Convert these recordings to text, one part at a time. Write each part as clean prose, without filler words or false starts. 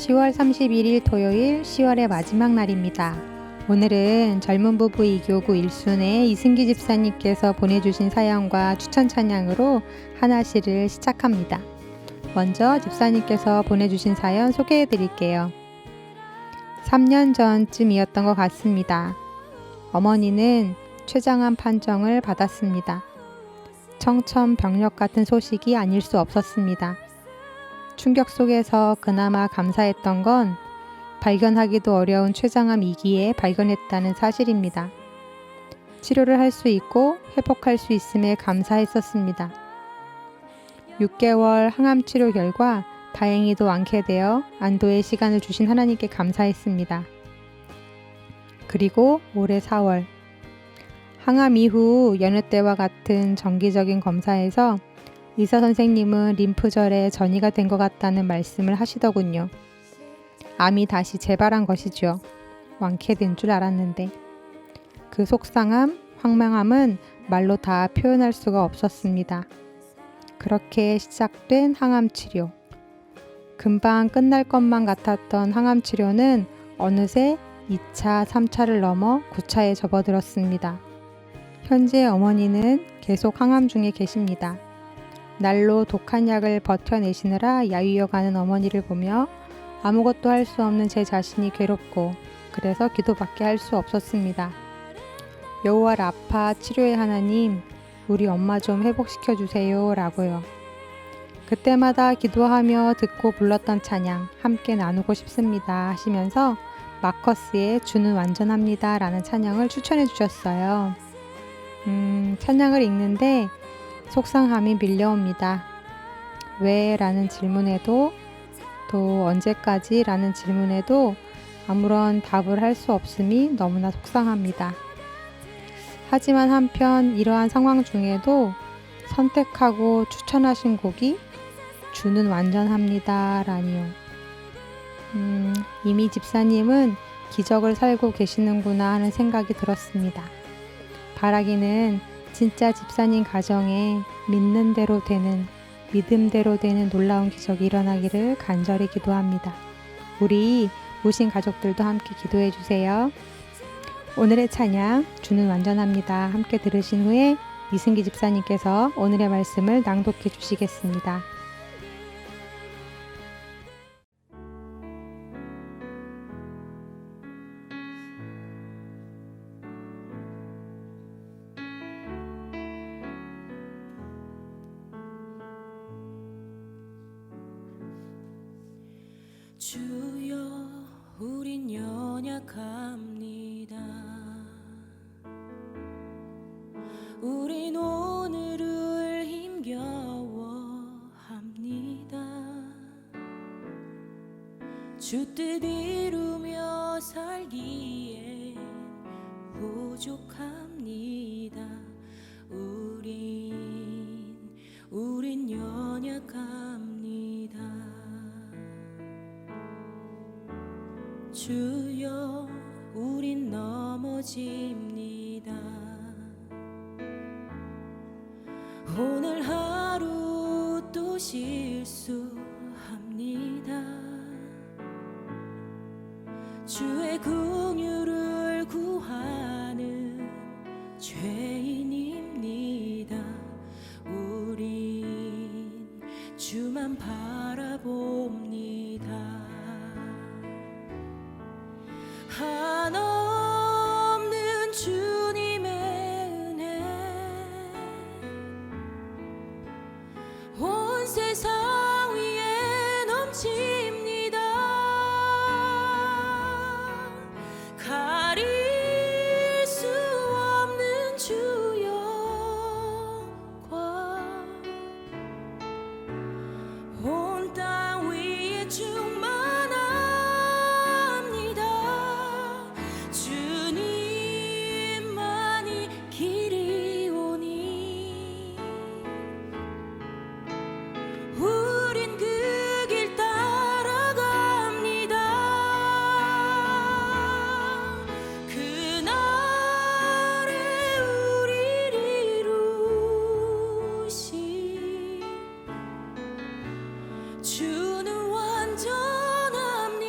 10월 31일 토요일 10월의 마지막 날입니다. 오늘은 젊은 부부 이교구 1순의 이승기 집사님께서 보내주신 사연과 추천 찬양으로 하나씩을 시작합니다. 먼저 집사님께서 보내주신 사연 소개해 드릴게요. 3년 전쯤이었던 것 같습니다. 어머니는 췌장암 판정을 받았습니다. 청천벽력 같은 소식이 아닐 수 없었습니다. 충격 속에서 그나마 감사했던 건 발견하기도 어려운 췌장암 2기에 발견했다는 사실입니다. 치료를 할 수 있고 회복할 수 있음에 감사했었습니다. 6개월 항암 치료 결과 다행히도 완쾌되어 안도의 시간을 주신 하나님께 감사했습니다. 그리고 올해 4월 항암 이후 여느 때와 같은 정기적인 검사에서 의사 선생님은 림프절에 전이가 된 것 같다는 말씀을 하시더군요. 암이 다시 재발한 것이죠. 완쾌된 줄 알았는데. 그 속상함, 황망함은 말로 다 표현할 수가 없었습니다. 그렇게 시작된 항암 치료. 금방 끝날 것만 같았던 항암 치료는 어느새 2차, 3차를 넘어 9차에 접어들었습니다. 현재 어머니는 계속 항암 중에 계십니다. 날로 독한 약을 버텨내시느라 야위어가는 어머니를 보며 아무것도 할 수 없는 제 자신이 괴롭고 그래서 기도밖에 할 수 없었습니다. 여호와 라파 치료의 하나님, 우리 엄마 좀 회복시켜 주세요 라고요. 그때마다 기도하며 듣고 불렀던 찬양 함께 나누고 싶습니다 하시면서 마커스의 주는 완전합니다 라는 찬양을 추천해 주셨어요. 찬양을 읽는데 속상함이 밀려옵니다. 왜? 라는 질문에도 또 언제까지? 라는 질문에도 아무런 답을 할 수 없음이 너무나 속상합니다. 하지만 한편 이러한 상황 중에도 선택하고 추천하신 곡이 주는 완전합니다 라니요. 이미 집사님은 기적을 살고 계시는구나 하는 생각이 들었습니다. 바라기는 진짜 집사님 가정에 믿는 대로 되는, 믿음대로 되는 놀라운 기적이 일어나기를 간절히 기도합니다. 우리 모신 가족들도 함께 기도해 주세요. 오늘의 찬양 주는 완전합니다. 함께 들으신 후에 이승기 집사님께서 오늘의 말씀을 낭독해 주시겠습니다. 주여 우린 연약합니다. 우린 오늘을 힘겨워합니다. 주 뜻 이루며 살기에 부족합니다. 우린 연약합니다. 주여 우린 넘어집니다. 오늘 하루 또 실수합니다. 주의 긍휼을 구하는 죄인입니다. 우린 주만 바라봅니다. 한없는 주님의 은혜 온 세상 위에 넘칩니다. 가릴 수 없는 주 영광 온 땅 위에 충만합니다. 주님만이 길이 오니 우린 그 길 따라갑니다. 그날에 우리를 이루신 주는 완전합니다.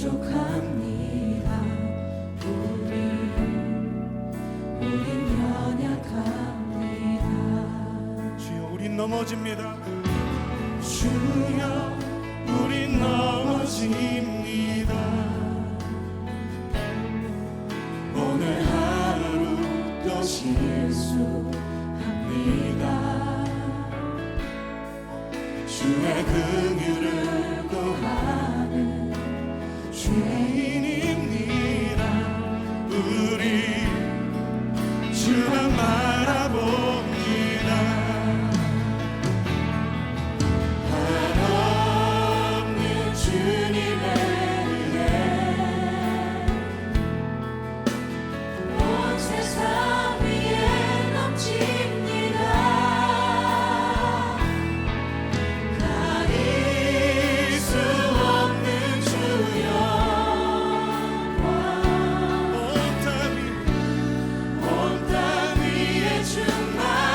부족합니다. 우린 연약합니다. 주여 우린 넘어집니다. 주여 우린 넘어집니다. 오늘 하루 또 실수합니다. 주의 긍휼을 구하는 죄인입니다. 우리 주만 바라봅니다. 한없는 주님의 은혜 온 세상 위에 넘칩니다. 가릴 수 없는 주 영광 온 땅 위에 충만합니다.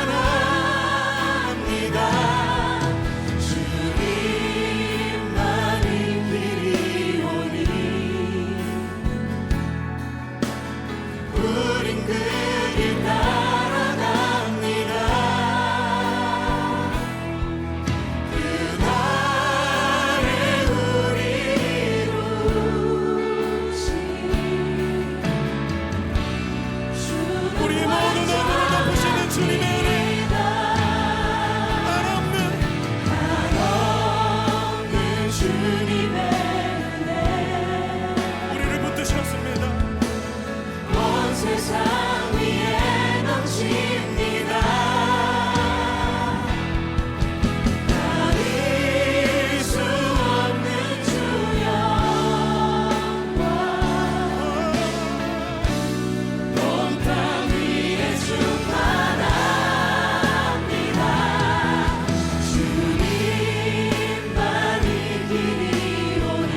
주님만이 길이 오니 우린 그 길 따라갑니다. 그날에 우리 이루신 우리의 모든 어둠을 덮으시는 주님의 은혜 한없는 주님의 은혜 우리를 붙드셨습니다. 온 세상 위에 넘칩니다. 가릴 수 없는 주 영광 온 땅 위에 충만합니다. 주님만이 길이 오니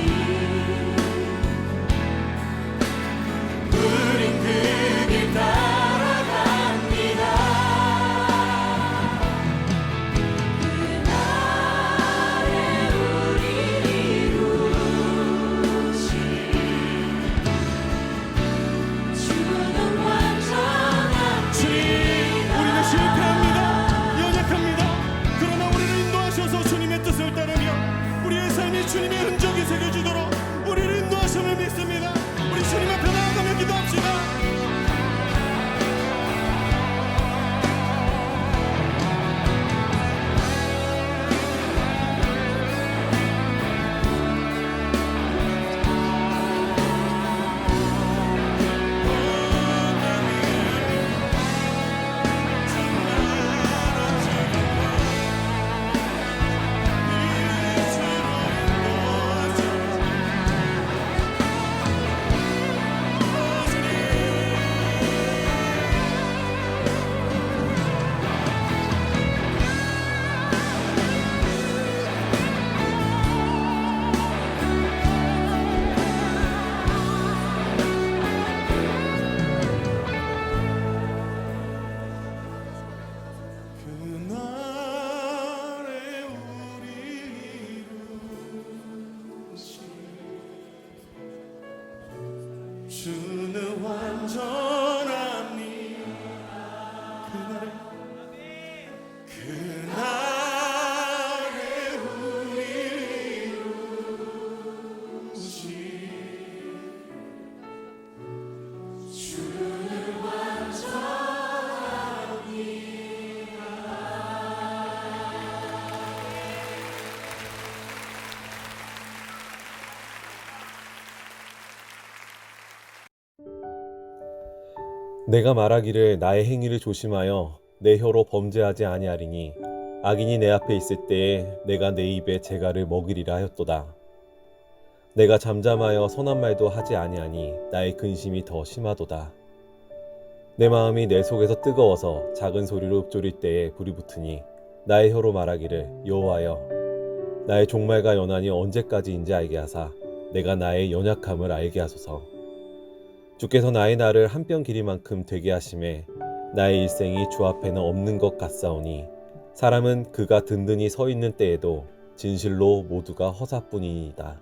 우린 그 길 따라갑니다. 그날에 우리 이루신 주는 완전합니다. 우리는 실패합니다. 연약합니다. 그러나 우리를 인도하셔서 주님의 뜻을 따르며 우리의 삶이 주님의 흔적이 새겨지도록 우리를 인도하심을 믿습니다. 우리 주님 앞에 나아가며 기도합시다. 그날에 우리 이루신 주는 완전합니다. 그날에 우리 이루신 주는 내가 말하기를 나의 행위를 조심하여 내 혀로 범죄하지 아니하리니 악인이 내 앞에 있을 때에 내가 내 입에 재갈을 먹이리라 하였도다. 내가 잠잠하여 선한 말도 하지 아니하니 나의 근심이 더 심하도다. 내 마음이 내 속에서 뜨거워서 작은 소리로 읊조릴 때에 불이 붙으니 나의 혀로 말하기를 여호와여 나의 종말과 연한이 언제까지인지 알게 하사 내가 나의 연약함을 알게 하소서. 주께서 나의 날을 한 뼘 길이만큼 되게 하심에 나의 일생이 주 앞에는 없는 것 같사오니 사람은 그가 든든히 서 있는 때에도 진실로 모두가 허사뿐이니이다.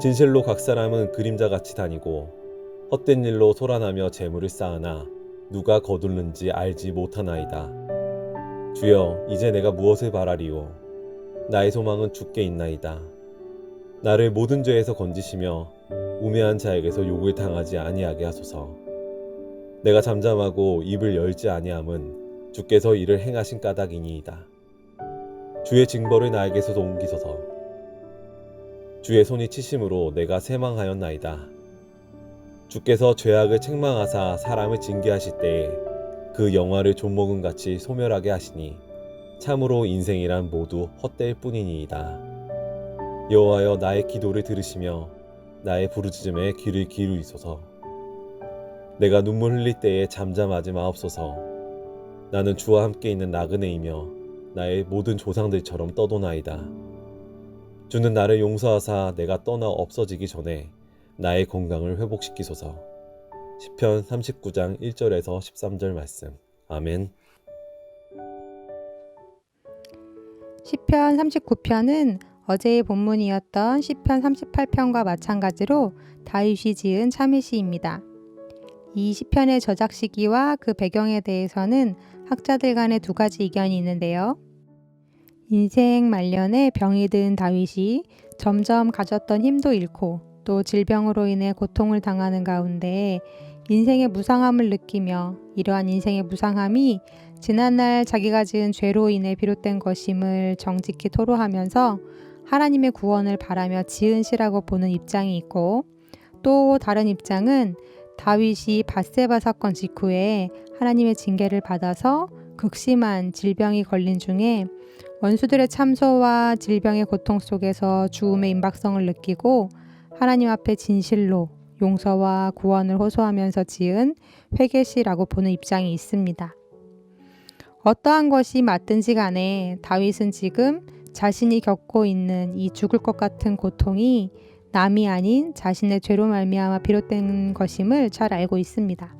진실로 각 사람은 그림자같이 다니고 헛된 일로 소란하며 재물을 쌓으나 누가 거둘는지 알지 못하나이다. 주여, 이제 내가 무엇을 바라리요? 나의 소망은 주께 있나이다. 나를 모든 죄에서 건지시며 우매한 자에게서 욕을 당하지 아니하게 하소서. 내가 잠잠하고 입을 열지 아니함은 주께서 이를 행하신 까닭이니이다. 주의 징벌을 나에게서 옮기소서. 주의 손이 치심으로 내가 쇠망하였나이다. 주께서 죄악을 책망하사 사람을 징계하실 때에 그 영화를 좀먹은 같이 소멸하게 하시니 참으로 인생이란 모두 헛될 뿐이니이다. 여호와여, 나의 기도를 들으시며 나의 부르짖음에 귀를 기울이소서. 내가 눈물 흘릴 때에 잠잠하지 마옵소서. 나는 주와 함께 있는 나그네이며 나의 모든 조상들처럼 떠도나이다. 주는 나를 용서하사 내가 떠나 없어지기 전에 나의 건강을 회복시키소서. 시편 39장 1절에서 13절 말씀. 아멘. 시편 39편은 어제의 본문이었던 시편 38편과 마찬가지로 다윗이 지은 참회시입니다. 이 시편의 저작 시기와 그 배경에 대해서는 학자들 간에 두 가지 의견이 있는데요. 인생 말년에 병이 든 다윗이 점점 가졌던 힘도 잃고 또 질병으로 인해 고통을 당하는 가운데 인생의 무상함을 느끼며 이러한 인생의 무상함이 지난날 자기가 지은 죄로 인해 비롯된 것임을 정직히 토로하면서 하나님의 구원을 바라며 지은 시라고 보는 입장이 있고, 또 다른 입장은 다윗이 밧세바 사건 직후에 하나님의 징계를 받아서 극심한 질병이 걸린 중에 원수들의 참소와 질병의 고통 속에서 죽음의 임박성을 느끼고 하나님 앞에 진실로 용서와 구원을 호소하면서 지은 회개시라고 보는 입장이 있습니다. 어떠한 것이 맞든지 간에 다윗은 지금 자신이 겪고 있는 이 죽을 것 같은 고통이 남이 아닌 자신의 죄로 말미암아 비롯된 것임을 잘 알고 있습니다.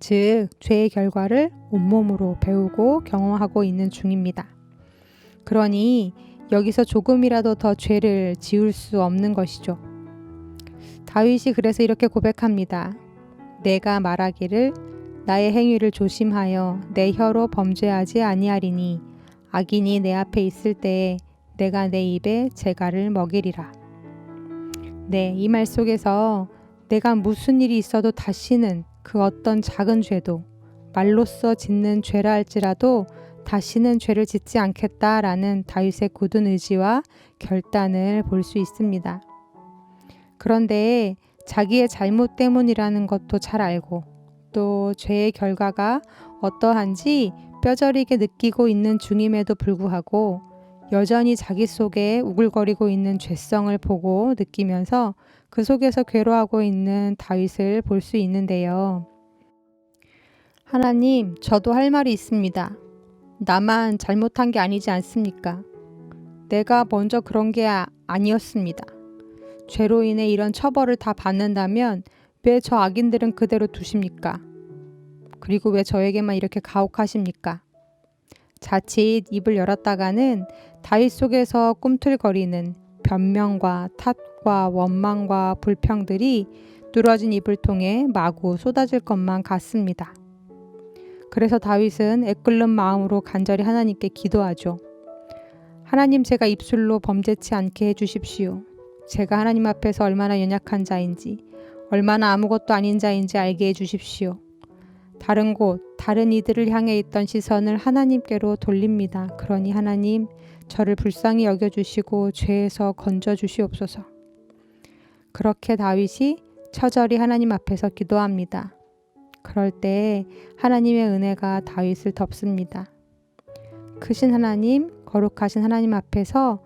즉, 죄의 결과를 온몸으로 배우고 경험하고 있는 중입니다. 그러니 여기서 조금이라도 더 죄를 지을 수 없는 것이죠. 다윗이 그래서 이렇게 고백합니다. 내가 말하기를 나의 행위를 조심하여 내 혀로 범죄하지 아니하리니 악인이 내 앞에 있을 때에 내가 내 입에 재갈을 먹이리라. 네, 이 말 속에서 내가 무슨 일이 있어도 다시는 그 어떤 작은 죄도 말로써 짓는 죄라 할지라도 다시는 죄를 짓지 않겠다라는 다윗의 굳은 의지와 결단을 볼 수 있습니다. 그런데 자기의 잘못 때문이라는 것도 잘 알고 또 죄의 결과가 어떠한지 뼈저리게 느끼고 있는 중임에도 불구하고 여전히 자기 속에 우글거리고 있는 죄성을 보고 느끼면서 그 속에서 괴로워하고 있는 다윗을 볼 수 있는데요. 하나님, 저도 할 말이 있습니다. 나만 잘못한 게 아니지 않습니까? 내가 먼저 그런 게 아니었습니다. 죄로 인해 이런 처벌을 다 받는다면 왜 저 악인들은 그대로 두십니까? 그리고 왜 저에게만 이렇게 가혹하십니까? 자칫 입을 열었다가는 다윗 속에서 꿈틀거리는 변명과 탓과 원망과 불평들이 뚫어진 입을 통해 마구 쏟아질 것만 같습니다. 그래서 다윗은 애끓는 마음으로 간절히 하나님께 기도하죠. 하나님, 제가 입술로 범죄치 않게 해주십시오. 제가 하나님 앞에서 얼마나 연약한 자인지, 얼마나 아무것도 아닌 자인지 알게 해주십시오. 다른 곳, 다른 이들을 향해 있던 시선을 하나님께로 돌립니다. 그러니 하나님, 저를 불쌍히 여겨주시고 죄에서 건져주시옵소서. 그렇게 다윗이 처절히 하나님 앞에서 기도합니다. 그럴 때 하나님의 은혜가 다윗을 덮습니다. 크신 하나님, 거룩하신 하나님 앞에서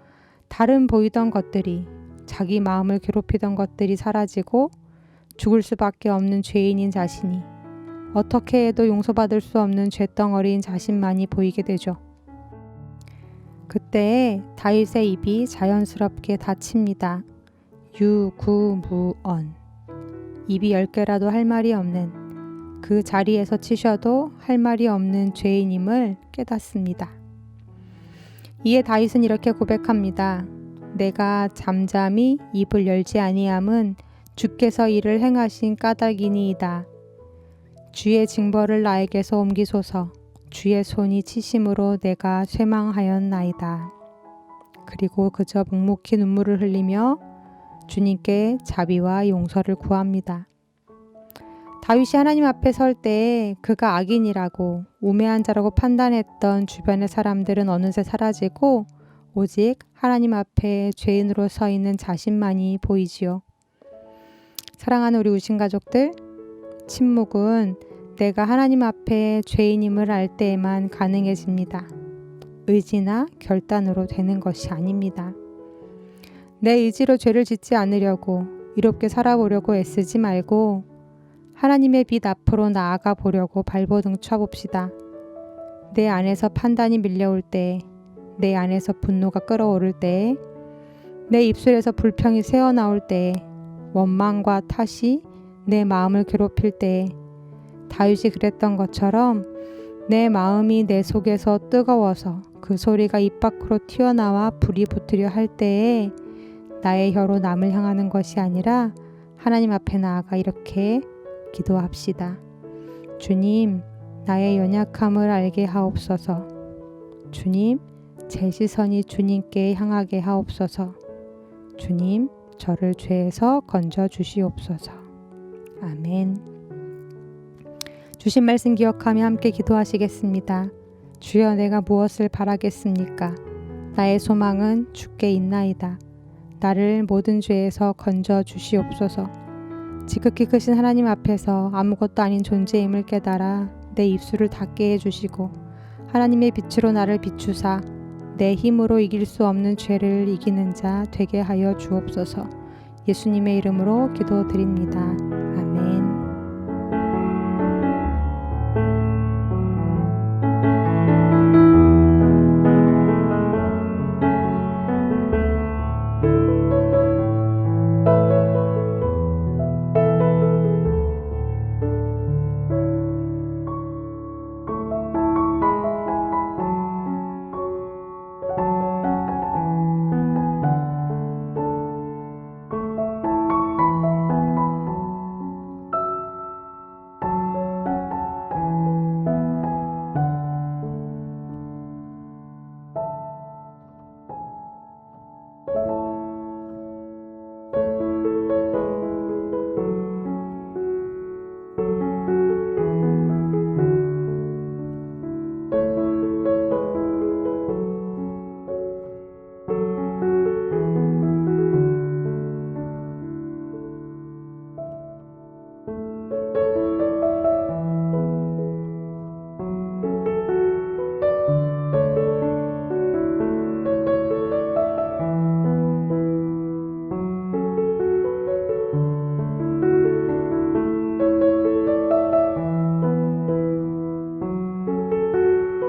다른 보이던 것들이, 자기 마음을 괴롭히던 것들이 사라지고 죽을 수밖에 없는 죄인인 자신이, 어떻게 해도 용서받을 수 없는 죄덩어리인 자신만이 보이게 되죠. 그때 다윗의 입이 자연스럽게 닫힙니다. 유구무언. 입이 10개라도 할 말이 없는, 그 자리에서 치셔도 할 말이 없는 죄인임을 깨닫습니다. 이에 다윗은 이렇게 고백합니다. 내가 잠잠히 입을 열지 아니함은 주께서 이를 행하신 까닭이니이다. 주의 징벌을 나에게서 옮기소서. 주의 손이 치심으로 내가 쇠망하였나이다. 그리고 그저 묵묵히 눈물을 흘리며 주님께 자비와 용서를 구합니다. 다윗이 하나님 앞에 설 때에 그가 악인이라고 우매한 자라고 판단했던 주변의 사람들은 어느새 사라지고 오직 하나님 앞에 죄인으로 서 있는 자신만이 보이지요. 사랑하는 우리 우신 가족들, 침묵은 내가 하나님 앞에 죄인임을 알 때에만 가능해집니다. 의지나 결단으로 되는 것이 아닙니다. 내 의지로 죄를 짓지 않으려고 이롭게 살아보려고 애쓰지 말고 하나님의 빛 앞으로 나아가 보려고 발버둥 쳐봅시다. 내 안에서 판단이 밀려올 때, 내 안에서 분노가 끓어오를 때, 내 입술에서 불평이 새어나올 때, 원망과 탓이 내 마음을 괴롭힐 때, 다윗이 그랬던 것처럼 내 마음이 내 속에서 뜨거워서 그 소리가 입 밖으로 튀어나와 불이 붙으려 할 때에 나의 혀로 남을 향하는 것이 아니라 하나님 앞에 나아가 이렇게 기도합시다. 주님, 나의 연약함을 알게 하옵소서. 주님, 제 시선이 주님께 향하게 하옵소서. 주님, 저를 죄에서 건져 주시옵소서. 아멘. 주신 말씀 기억하며 함께 기도하시겠습니다. 주여, 내가 무엇을 바라겠습니까? 나의 소망은 주께 있나이다. 나를 모든 죄에서 건져 주시옵소서. 지극히 크신 하나님 앞에서 아무것도 아닌 존재임을 깨달아 내 입술을 닫게 해주시고 하나님의 빛으로 나를 비추사 내 힘으로 이길 수 없는 죄를 이기는 자 되게 하여 주옵소서. 예수님의 이름으로 기도드립니다. 아멘.